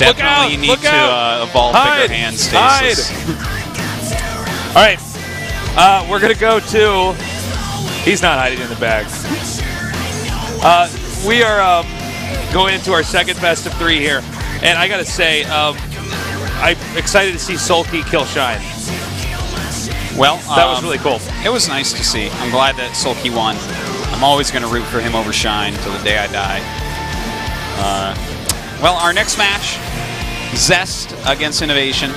Definitely need to evolve bigger hands, Stasis. All right. We're going to go to... He's not hiding in the bag. We are going into our second best of 3 here. And I got to say, I'm excited to see Sulky kill Shine. Well, that was really cool. It was nice to see. I'm glad that Sulky won. I'm always going to root for him over Shine till the day I die. Well, our next match, Zest against Innovation.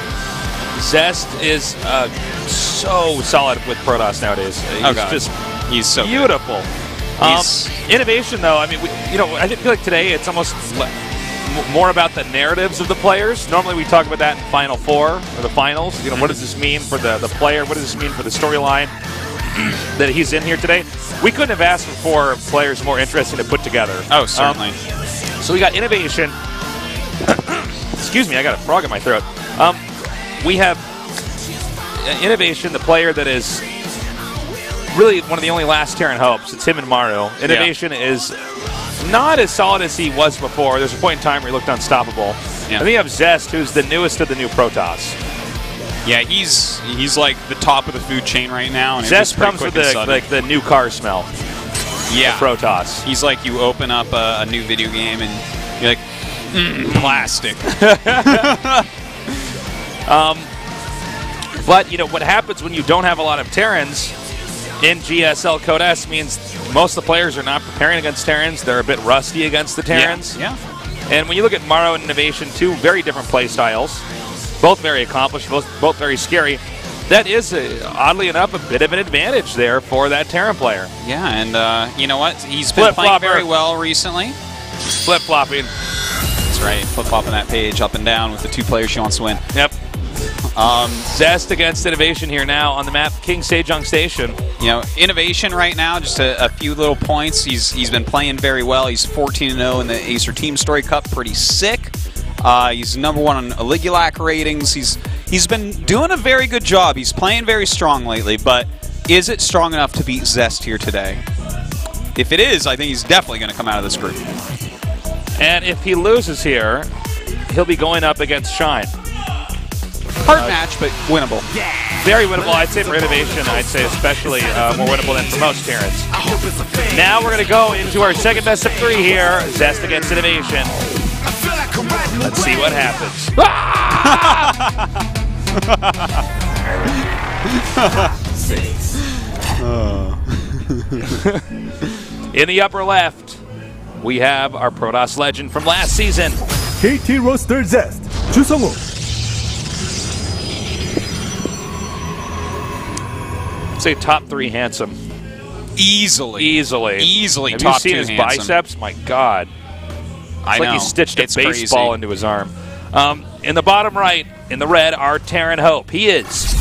Zest is so solid with Protoss nowadays. He's so beautiful. Innovation, though, I mean, I feel like today it's almost more about the narratives of the players. Normally we talk about that in Final Four or the finals. What does this mean for the player? What does this mean for the storyline that he's in here today? We couldn't have asked for 4 players more interesting to put together. Oh, certainly. So we got Innovation. Excuse me, I got a frog in my throat. We have Innovation, the player that is really one of the only last Terran hopes. It's him and Maru. Innovation is not as solid as he was before. There's a point in time where he looked unstoppable. And then you have Zest, who's the newest of the new Protoss. Yeah, he's like the top of the food chain right now. And Zest comes with the new car smell. Yeah, Protoss. He's like you open up a new video game and you're like, plastic. But what happens when you don't have a lot of Terrans in GSL Code S means most of the players are not preparing against Terrans. They're a bit rusty against the Terrans. Yeah. And when you look at Maru and Innovation, 2 very different play styles, both very accomplished, both very scary. That is, oddly enough, a bit of an advantage there for that Terran player. Yeah, and you know what? He's been playing very well recently. Flip-flopping. That's right, flip-flopping that page up and down with the 2 players she wants to win. Yep. Zest against Innovation here now on the map, King Sejong Station. Innovation right now, just a few little points. He's been playing very well. He's 14-0 in the Acer Team Story Cup, pretty sick. He's #1 on Aligulac ratings. He's been doing a very good job. He's playing very strong lately, but is it strong enough to beat Zest here today? If it is, I think he's definitely going to come out of this group. And if he loses here, he'll be going up against Shine. Hard match, but winnable. Very winnable, I'd say, for Innovation. I'd say especially more winnable than for most Terrans. Now we're going to go into our second best of 3 here. Zest against Innovation. Let's see what happens. In the upper left, we have our Protoss legend from last season. KT roster Zest, 주성우. Say top 3 handsome. Easily Have top 2 you seen his handsome. biceps? My God. It's like he stitched a baseball into his arm. In the bottom right, in the red, our Terran Hope. He is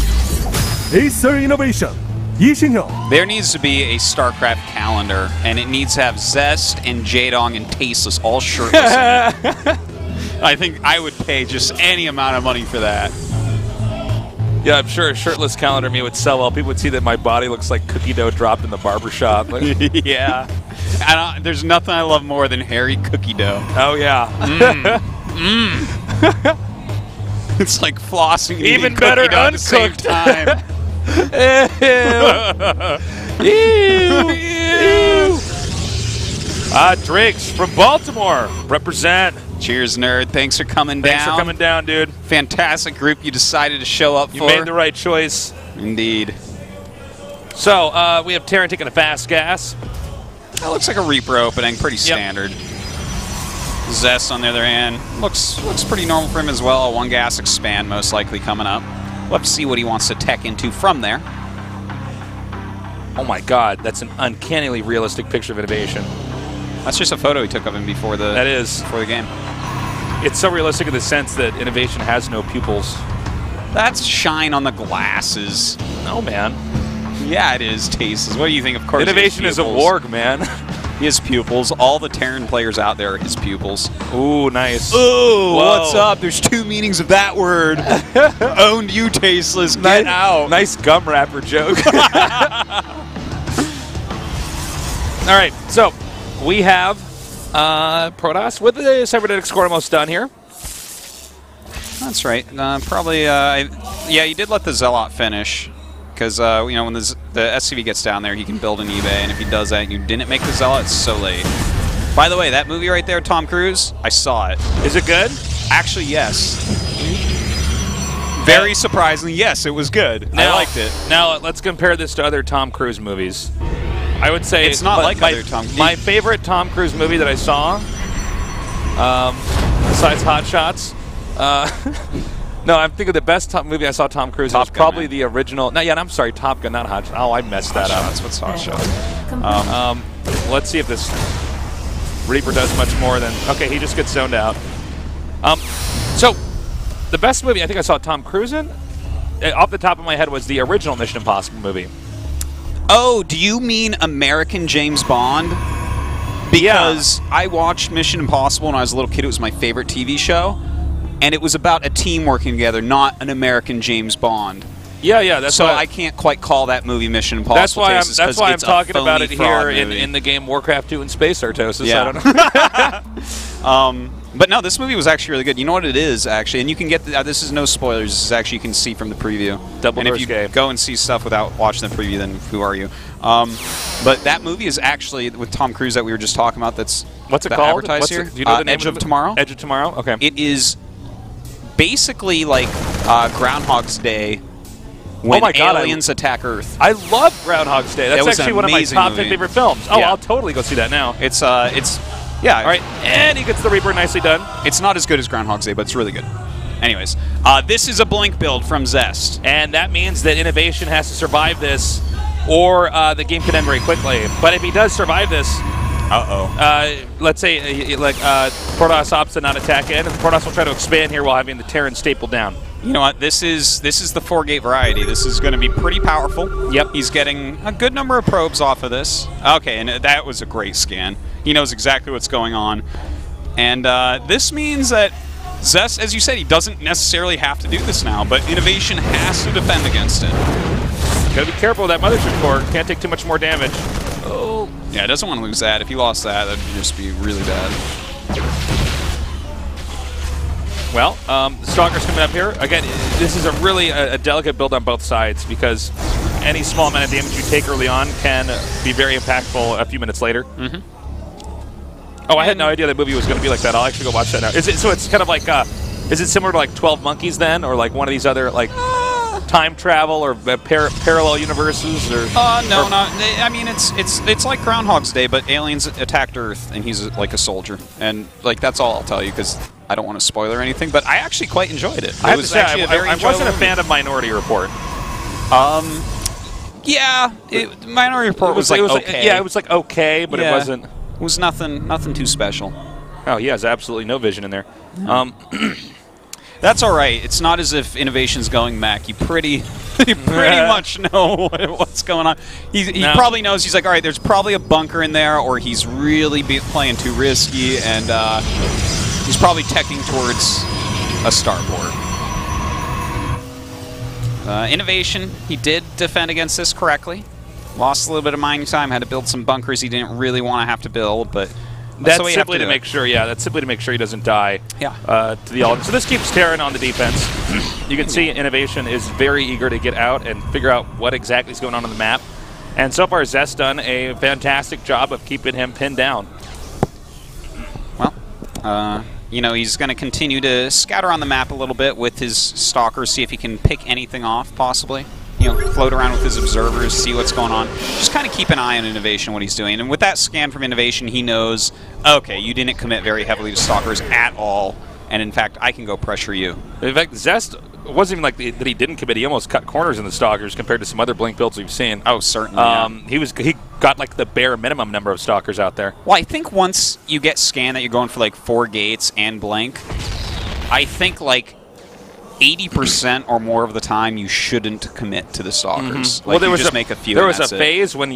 Acer Innovation, 이신형. There needs to be a StarCraft calendar, and it needs to have Zest and Jaedong and Tasteless all shirtless in it. I think I would pay just any amount of money for that. Yeah, I'm sure a shirtless calendar me would sell well. People would see that my body looks like cookie dough dropped in the barbershop. Yeah. There's nothing I love more than hairy cookie dough. Oh, yeah. It's like flossing and even eating better cookie dough uncooked. at the same time. Ew. Driggs from Baltimore. Represent. Cheers, nerd. Thanks for coming down. Thanks for coming down, dude. Fantastic group you decided to show up for. You made the right choice. Indeed. So, we have Terran taking a fast gas. That looks like a Reaper opening. Pretty standard. Zest, on the other hand, looks pretty normal for him as well. A 1 gas expand most likely coming up. We'll have to see what he wants to tech into from there. Oh my God, that's an uncannily realistic picture of Innovation. That's just a photo he took of him before the before the game. It's so realistic in the sense that Innovation has no pupils. That's shine on the glasses. No, man. Yeah, it is. Tastes. What do you think? Of course, Innovation is a warg, man. He has pupils. All the Terran players out there are his pupils. Ooh, nice. Ooh, what's up? There's 2 meanings of that word. Owned you, Tasteless. Get out. Nice gum wrapper joke. All right, so we have Protoss with the cybernetic score almost done here. That's right. Probably, yeah, you did let the Zealot finish. Because, you know, when the SCV gets down there, he can build an eBay, and if he does that and you didn't make the Zealot, it's so late. By the way, that movie right there, Tom Cruise, I saw it. Is it good? Actually, yes. Very surprisingly, yes, it was good. I liked it. Now, let's compare this to other Tom Cruise movies. I would say it's not like other Tom Cruise. My favorite Tom Cruise movie that I saw, besides Hot Shots, no, I'm thinking the best movie I saw Tom Cruise was probably the original. No, yeah, I'm sorry, Top Gun, not Hot Shots. Oh, I messed that up. That's what's Hot Shots. Let's see if this Reaper does much more than... Okay, he just gets zoned out. So, the best movie I think I saw Tom Cruise in, off the top of my head, was the original Mission Impossible movie. Oh, do you mean American James Bond? Because I watched Mission Impossible when I was a little kid. It was my favorite TV show. And it was about a team working together, not an American James Bond. Yeah, that's so I can't quite call that movie Mission Impossible. That's why I'm talking about it here in the game Warcraft 2 and Space Artosis. Yeah. I don't know. But no, this movie was actually really good. You know what it is, actually? And you can get... this is no spoilers. This is actually, you can see from the preview. And if you go and see stuff without watching the preview, then who are you? But that movie is actually, with Tom Cruise that we were just talking about, that's... What's it called? Advertised here? Do you know the name Edge of Tomorrow? Edge of Tomorrow? Okay. It is basically like Groundhog's Day when aliens attack Earth. I love Groundhog's Day. That's actually one of my top 10 favorite films. Oh, yeah. I'll totally go see that now. It's yeah. All right, and he gets the Reaper nicely done. It's not as good as Groundhog's Day, but it's really good. Anyways, this is a Blink build from Zest. And that means that Innovation has to survive this, or the game can end very quickly. But if he does survive this, let's say Protoss opts to not attack in, and Protoss will try to expand here while having the Terran stapled down. You know what? This is the 4-gate variety. This is going to be pretty powerful. Yep. He's getting a good number of probes off of this. Okay, and that was a great scan. He knows exactly what's going on. And this means that Zest, as you said, he doesn't necessarily have to do this now, but Innovation has to defend against it. Gotta be careful with that Mothership core. Can't take too much more damage. Oh. Yeah, doesn't want to lose that. If he lost that, that'd just be really bad. Well, the Stalker's coming up here. Again, this is a delicate build on both sides because any small amount of damage you take early on can be very impactful a few minutes later. Mm-hmm. Oh, I had no idea that movie was going to be like that. I'll actually go watch that now. So it's kind of like, is it similar to like 12 Monkeys then? Or like one of these other like time travel or parallel universes? Or no, not. I mean, it's like Groundhog's Day, but aliens attacked Earth and he's like a soldier. And like that's all I'll tell you because I don't want to spoil or anything, but I actually quite enjoyed it. I wasn't a fan of Minority Report. Yeah, Minority Report was like okay. Yeah, it was like okay, but it wasn't. It was nothing too special. Oh, he has absolutely no vision in there. That's all right. It's not as if Innovation's going mech. You pretty much know what's going on. He probably knows. He's like, all right, there's probably a bunker in there, or he's really playing too risky, and he's probably teching towards a starport. Innovation, he did defend against this correctly. Lost a little bit of mining time, had to build some bunkers he didn't really want to have to build, but that's simply to make sure. Yeah, that's simply to make sure he doesn't die. Yeah. To the Alden. So this keeps Terran on the defense. You can see Innovation is very eager to get out and figure out what exactly is going on the map. And so far, Zest done a fantastic job of keeping him pinned down. Well, you know, he's going to continue to scatter on the map a little bit with his stalkers, see if he can pick anything off, possibly. You know, float around with his observers, see what's going on. Just kind of keep an eye on Innovation, what he's doing. And with that scan from Innovation, he knows, okay, you didn't commit very heavily to stalkers at all, and in fact, I can go pressure you. In fact, Zest wasn't even like that he didn't commit. He almost cut corners in the stalkers compared to some other Blink builds we've seen. Oh, certainly. He got like the bare minimum number of stalkers out there. Well, I think once you get scanned that you're going for like 4 gates and Blink, I think like 80% or more of the time you shouldn't commit to the stalkers. Mm-hmm. Like, well, there make a few. There was a phase when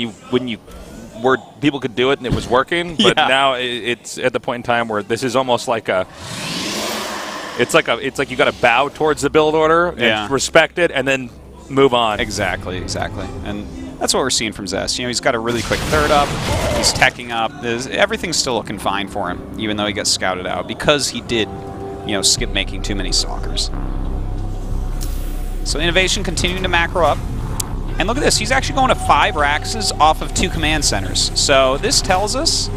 people could do it and it was working, but now it's at the point in time where this is almost like a. It's like you got to bow towards the build order and respect it, and then move on. Exactly, and that's what we're seeing from Zest. You know, he's got a really quick third up. He's teching up. Everything's still looking fine for him, even though he got scouted out because he did. you know, skip making too many stalkers. So Innovation continuing to macro up. And look at this, he's actually going to 5 Raxes off of 2 command centers. So this tells us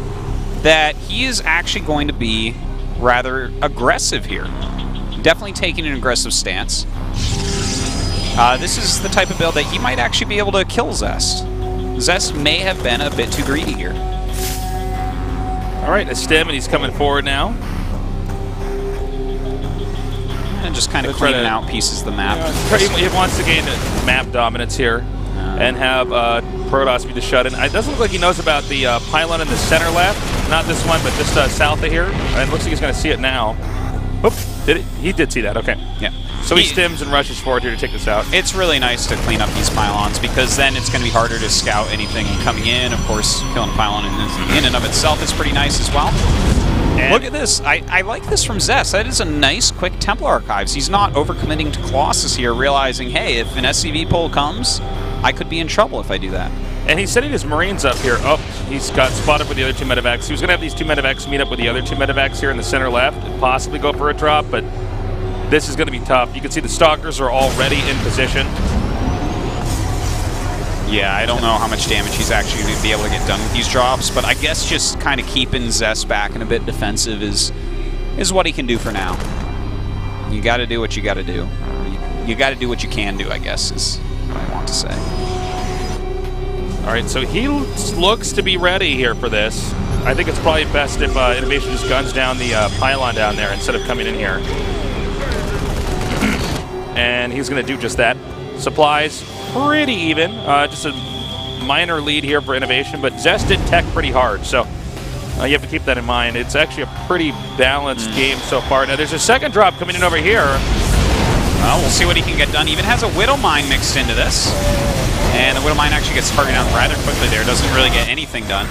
that he is actually going to be rather aggressive here. Definitely taking an aggressive stance. This is the type of build that he might actually be able to kill Zest. Zest may have been a bit too greedy here. All right, a stem, and he's coming forward now. And just kind of cleaning out pieces of the map. He wants to gain map dominance here and have Protoss be the shut-in. It doesn't look like he knows about the pylon in the center left. Not this one, but just south of here. And it looks like he's going to see it now. Oop, did it? He did see that, okay. Yeah. So he stems and rushes forward here to take this out. It's really nice to clean up these pylons because then it's going to be harder to scout anything coming in. Of course, killing a pylon in and of itself is pretty nice as well. And look at this. I like this from Zest. That is a nice, quick Templar Archives. He's not overcommitting to Colossus here, realizing, hey, if an SCV pull comes, I could be in trouble if I do that. And he's setting his Marines up here. Oh, he's got spotted with the other 2 medevacs. He was going to have these 2 medevacs meet up with the other 2 medevacs here in the center left and possibly go for a drop, but this is going to be tough. You can see the Stalkers are already in position. Yeah, I don't know how much damage he's actually going to be able to get done with these drops, but I guess just kind of keeping Zest back and a bit defensive is what he can do for now. You got to do what you got to do. You got to do what you can do, I guess, is what I want to say. All right, so he looks to be ready here for this. I think it's probably best if Innovation just guns down the pylon down there instead of coming in here. And he's going to do just that. Supplies pretty even, just a minor lead here for Innovation, but Zest did tech pretty hard, so you have to keep that in mind. It's actually a pretty balanced game so far. Now there's a second drop coming in over here. Well, we'll see what he can get done. Even has a Widow Mine mixed into this. And the Widow Mine actually gets targeted down rather quickly there. Doesn't really get anything done.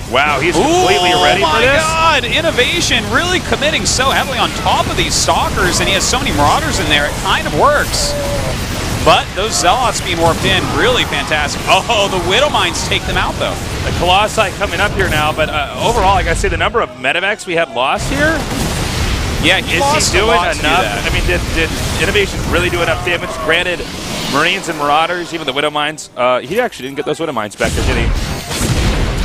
Wow, he's completely ready for this. Oh my god, Innovation really committing so heavily on top of these Stalkers, and he has so many Marauders in there, it kind of works. But those Zealots being warped in, really fantastic. Oh, the Widow Mines take them out, though. The Colossi coming up here now, but overall, I gotta say, the number of medevacs we have lost here, yeah, is he doing enough? I mean, did Innovation really do enough damage? Granted, Marines and Marauders, even the Widow Mines, he actually didn't get those Widow Mines back, did he?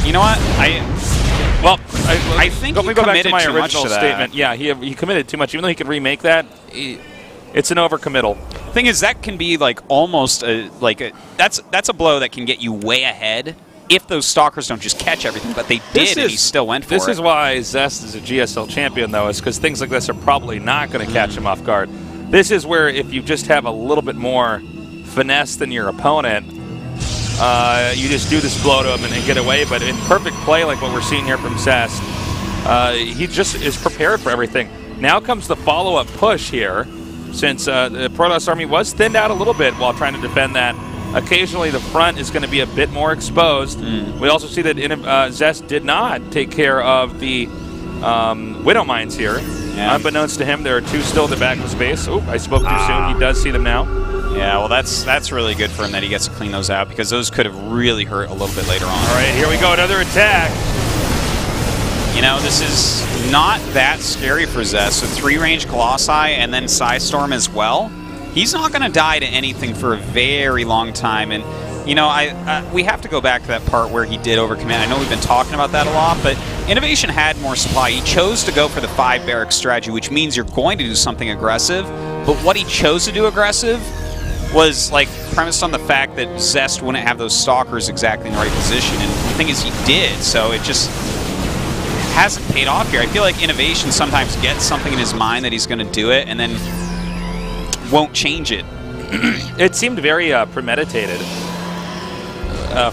You know what? I think he committed back to my original statement. Yeah, he committed too much. Even though he could remake that, it's an overcommittal. Thing is, that can be like almost that's a blow that can get you way ahead if those Stalkers don't just catch everything. But they did, and he still went for it. This is why Zest is a GSL champion, though, is because things like this are probably not going to catch him off guard. This is where if you just have a little bit more finesse than your opponent, you just do this blow to him and get away. But in perfect play, like what we're seeing here from Zest, he just is prepared for everything. Now comes the follow-up push here, since the Protoss army was thinned out a little bit while trying to defend that. Occasionally, the front is going to be a bit more exposed. We also see that Zest did not take care of the Widow Mines here. Yeah. Unbeknownst to him, there are 2 still in the back of space. Oop, I spoke too soon. He does see them now. Yeah, well, that's really good for him that he gets to clean those out, because those could have really hurt a little bit later on. All right, here we go, another attack. You know, this is not that scary for Zest. So 3-range Colossi and then Psystorm as well. He's not going to die to anything for a very long time. And, you know, we have to go back to that part where he did overcommit. I know we've been talking about that a lot, but Innovation had more supply. He chose to go for the 5 barracks strategy, which means you're going to do something aggressive. But what he chose to do aggressive was like premised on the fact that Zest wouldn't have those Stalkers exactly in the right position. And the thing is, he did. So it just hasn't paid off here. I feel like Innovation sometimes gets something in his mind that he's going to do it and then won't change it. It seemed very premeditated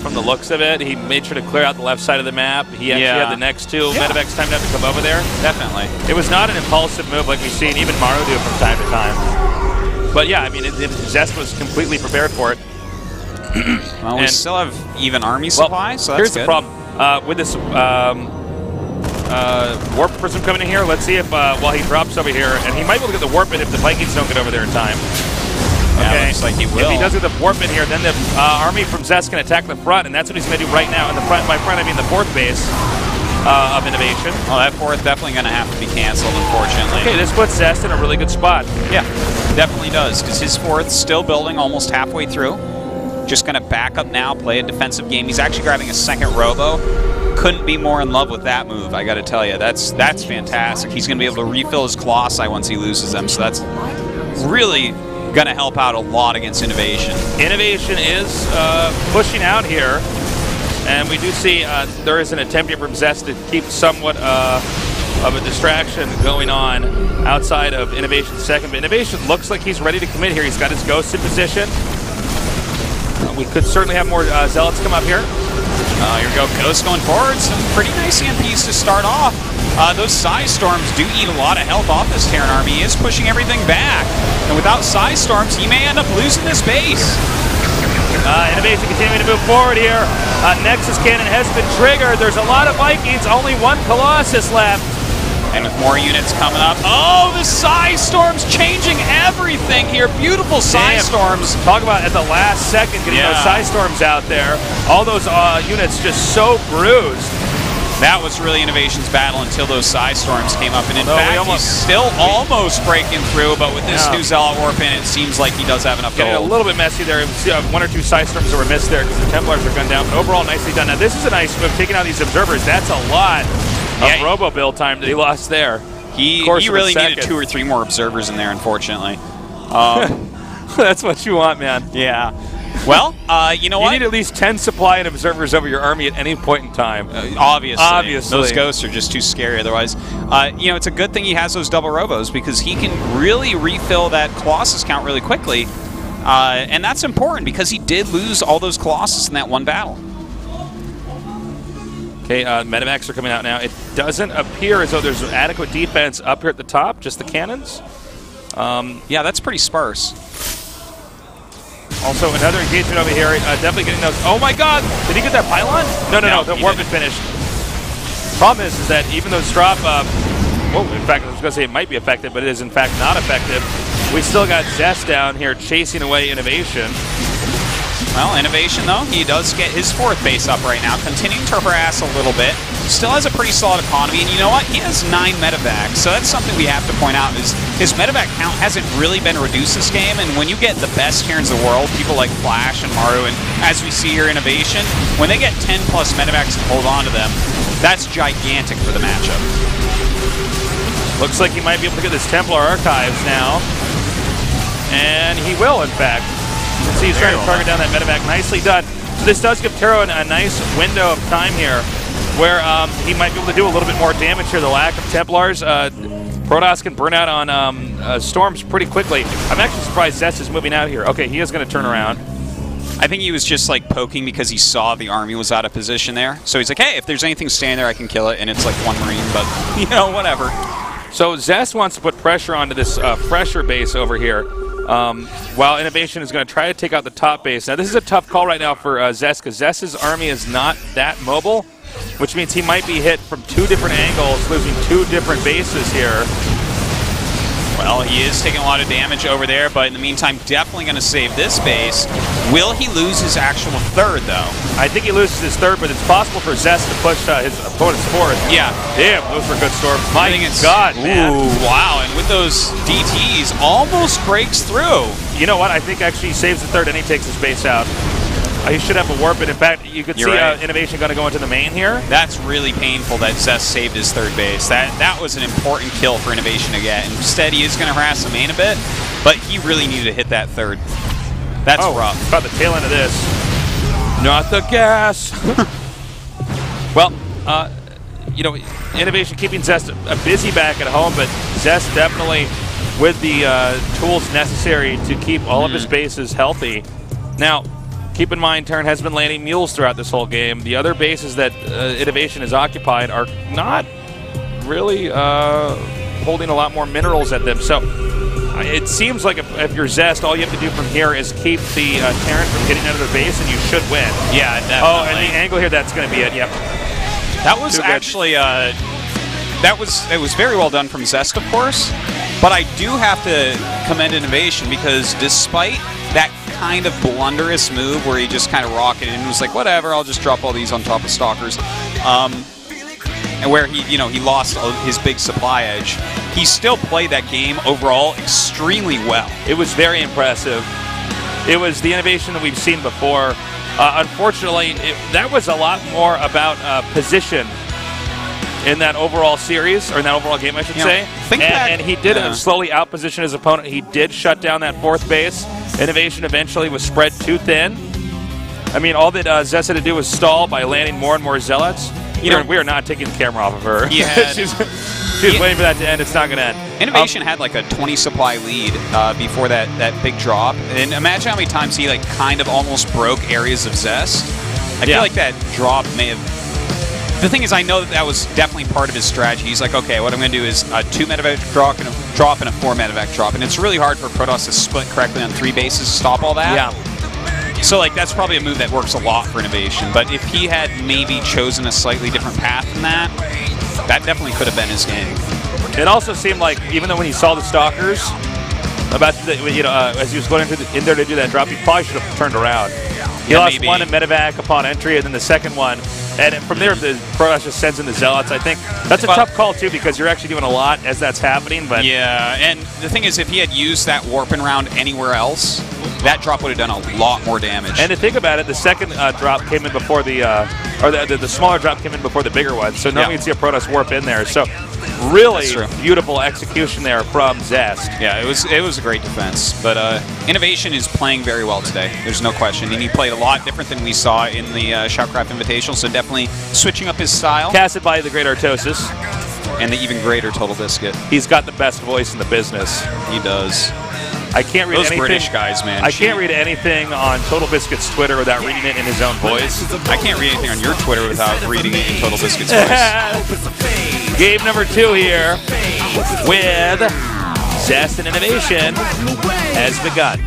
from the looks of it. He made sure to clear out the left side of the map. He actually had the next 2 medevacs timed out to come over there. Definitely. It was not an impulsive move like we've seen even Maru do from time to time. But yeah, I mean, Zest was completely prepared for it. Well, we still have even army supply, so that's here's the problem. With this Warp Prism coming in here, let's see if, while he drops over here, and he might be able to get the Warp in if the Vikings don't get over there in time. Okay. Looks like he will. If he does get the Warp in here, then the army from Zest can attack the front, and that's what he's going to do right now. In the front, by front, I mean the 4th base. of Innovation. Well, that fourth definitely going to have to be canceled, unfortunately. Okay, this puts Zest in a really good spot. Yeah, definitely does, because his fourth's still building almost halfway through. Just going to back up now, play a defensive game. He's actually grabbing a second robo. Couldn't be more in love with that move, I got to tell you. That's fantastic. He's going to be able to refill his Colossi once he loses them, so that's really going to help out a lot against Innovation. Innovation is pushing out here, and we do see there is an attempt here from Zest to keep somewhat of a distraction going on outside of Innovation's second, but Innovation looks like he's ready to commit here. He's got his Ghost in position. We could certainly have more Zealots come up here. Here we go, Ghost going forward. Some pretty nice EMPs to start off. Those Psy Storms do eat a lot of health off this Terran army. He is pushing everything back. And without Psy Storms, he may end up losing this base. Innovation continuing to move forward here. Nexus Cannon has been triggered. There's a lot of Vikings, only one Colossus left. And with more units coming up, oh, the Psy Storms changing everything here. Beautiful Psy Storms. Talk about at the last second getting those Psy Storms out there. All those units just so bruised. That was really Innovation's battle until those Psy Storms came up. And in fact, he's still almost breaking through, but with this new Zealot Warp in, it seems like he does have enough gold. Getting a little bit messy there. One or two Psy Storms that were missed there because the Templars are gunned down, but overall nicely done. Now this is a nice move, taking out these Observers. That's a lot of robo build time that he lost there. He really needed 2 or 3 more Observers in there, unfortunately. That's what you want, man. Yeah. Well, you know what? You need at least 10 supply and Observers over your army at any point in time. Obviously. Those Ghosts are just too scary otherwise. You know, it's a good thing he has those double robos because he can really refill that Colossus count really quickly. And that's important because he did lose all those Colossus in that one battle. Okay, Medivacs are coming out now. It doesn't appear as though there's adequate defense up here at the top, just the cannons. Yeah, that's pretty sparse. Also, another engagement over here. Definitely getting those. Oh my God! Did he get that pylon? No. The warp is finished. Problem is that even though drop, in fact, I was going to say it might be effective, but it is in fact not effective. We still got Zest down here chasing away Innovation. Well, Innovation, though, he does get his 4th base up right now, continuing to harass a little bit. Still has a pretty solid economy, and you know what? He has 9 medevacs, so that's something we have to point out, is his medevac count hasn't really been reduced this game, and when you get the best Terrans in the world, people like Flash and Maru, and as we see here, Innovation, when they get 10+ medevacs and hold on to them, that's gigantic for the matchup. Looks like he might be able to get this Templar Archives now, and he will, in fact. You can see he's trying to target down that medevac. Nicely done. So this does give Taro a nice window of time here where he might be able to do a little bit more damage here. The lack of Templars. Protoss can burn out on Storms pretty quickly. I'm actually surprised Zest is moving out here. Okay, he is going to turn around. I think he was just like poking because he saw the army was out of position there. So he's like, hey, if there's anything standing there, I can kill it. And it's like 1 Marine, but, you know, whatever. So Zest wants to put pressure onto this fresher base over here. While Innovation is going to try to take out the top base. Now, this is a tough call right now for Zest, because Zest's army is not that mobile, which means he might be hit from 2 different angles, losing 2 different bases here. Well, he is taking a lot of damage over there, but in the meantime, definitely going to save this base. Will he lose his actual 3rd, though? I think he loses his 3rd, but it's possible for Zest to push his opponent's 4th. Yeah. Damn, those were good storms. My God, man. Ooh, wow, and with those DTs, almost breaks through. You know what? I think actually he saves the 3rd and he takes his base out. He should have a warp, and in fact, you could see Innovation going to go into the main here. That's really painful that Zest saved his 3rd base. That was an important kill for Innovation to get. Instead, he is going to harass the main a bit, but he really needed to hit that 3rd. That's rough. About the tail end of this. Not the gas. Well, you know, Innovation keeping Zest busy back at home, but Zest definitely with the tools necessary to keep all of his bases healthy. Now, keep in mind, Terran has been landing mules throughout this whole game. The other bases that Innovation has occupied are not really holding a lot more minerals at them. So it seems like if you're Zest, all you have to do from here is keep the Terran from getting out of their base, and you should win. Yeah, definitely. Oh, and the angle here, that's going to be it. Yep. That was actually it was very well done from Zest, of course. But I do have to commend Innovation because despite that kind of blunderous move where he just kind of rocketed and was like, whatever, I'll just drop all these on top of Stalkers. and where he lost his big supply edge, he still played that game overall extremely well. It was very impressive. It was the innovation that we've seen before. Unfortunately, that was a lot more about position in that overall series, or in that overall game, I should say. And he did slowly outposition his opponent. He did shut down that fourth base. Innovation eventually was spread too thin. I mean, all that Zest had to do was stall by landing more and more Zealots. We are not taking the camera off of her. She's waiting for that to end. It's not going to end. Innovation had like a 20 supply lead before that big drop. And imagine how many times he like kind of almost broke areas of Zest. I feel like that drop may have... The thing is, I know that was definitely part of his strategy. He's like, okay, what I'm going to do is a 2 medevac drop and a 4 medevac drop. And it's really hard for Protoss to split correctly on 3 bases to stop all that. Yeah. So like that's probably a move that works a lot for Innovation. But if he had maybe chosen a slightly different path than that, that definitely could have been his game. It also seemed like, even though when he saw the Stalkers, as he was going in there to do that drop, he probably should have turned around. He lost one in medevac upon entry, and then the second one. And from there, the Protoss just sends in the Zealots. I think that's a tough call, too, because you're actually doing a lot as that's happening. But yeah, and the thing is, if he had used that warping round anywhere else, that drop would have done a lot more damage. And to think about it, the second drop came in before the smaller drop came in before the bigger one. So now we can see a Protoss warp in there. So really beautiful execution there from Zest. Yeah, it was a great defense. But Innovation is playing very well today. There's no question. And he played a lot different than we saw in the Shoutcraft Invitational. So definitely switching up his style. Casted by the great Artosis. And the even greater Total Biscuit. He's got the best voice in the business. He does. I can't read anything. Those British guys, man. I can't read anything on Total Biscuit's Twitter without reading it in his own voice. I can't read anything on your Twitter without reading it in Total Biscuit's voice. Game number 2 here with Zest and Innovation has begun.